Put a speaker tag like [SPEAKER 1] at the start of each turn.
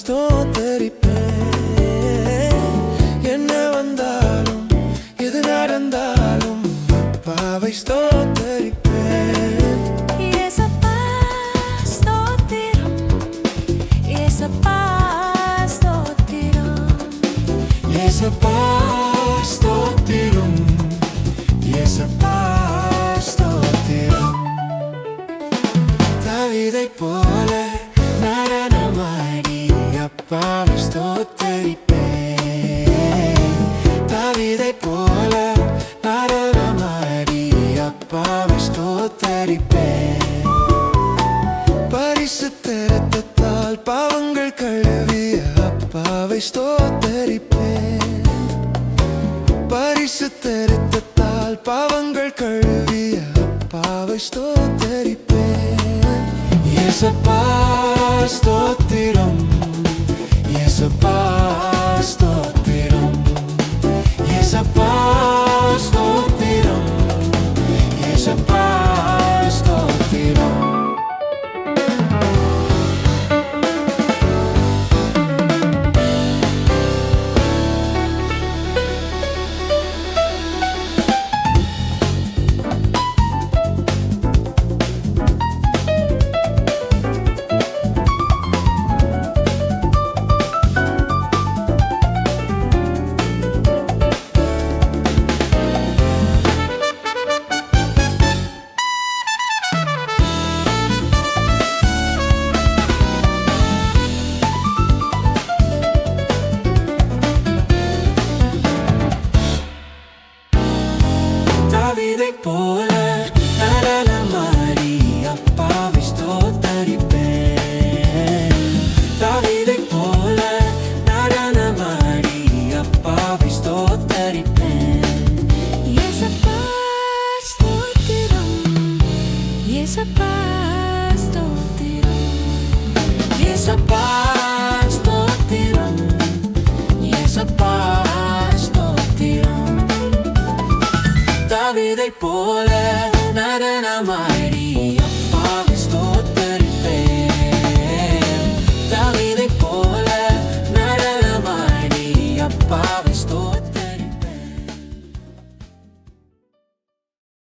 [SPEAKER 1] ஸ்தோத்தரிப்பேன். என்ன வந்தாலும் எது நடந்தாலும் அப்பாவை ஸ்தோத்தரிப்பேன்.
[SPEAKER 2] ஏசப்பா ஸ்தோத்திரம், ஏசப்பா ஸ்தோத்திரம்,
[SPEAKER 1] ஏசப்பா ஸ்தோத்திரம், ஏசப்பா ஸ்தோத்திரம். தாவீதைப் போல நடனமாடி அப்பாவை ஸ்தோத்தரிப்பேன். தாவீதைப் போல நடனமாடி அப்பாவை ஸ்தோத்தரிப்பேன். பரிசுத்த இரத்தத்தால் பாவங்கள் கழுவிய அப்பாவை ஸ்தோத்தரிப்பேன். பரிசுத்த இரத்தத்தால் பாவங்கள் கழுவிய அப்பாவை ஸ்தோத்தரிப்பேன். ஏசப்பா ஸ்தோத்திரம், ஏசப்பா ஸ்தோத்திரம், ஏசப்பா ஸ்தோத்திரம், ஏசப்பா ஸ்தோத்திரம். தாவீதைப் போல நடனமாடி அப்பாவை ஸ்தோத்தரிப்பேன். தாவீதைப் போல நடனமாடி அப்பாவை ஸ்தோத்தரிப்பேன்.
[SPEAKER 2] ஏசப்பா ஸ்தோத்திரம், ஏசப்பா ஸ்தோத்திரம்,
[SPEAKER 1] ஏசப்பா ஸ்தோத்திரம், ஏசப்பா ஸ்தோத்திரம். தாவீதைப் போல நடனமாடி அப்பாவை ஸ்தோத்தரிப்பேன். தாவீதைப் போல நடனமாடி அப்பா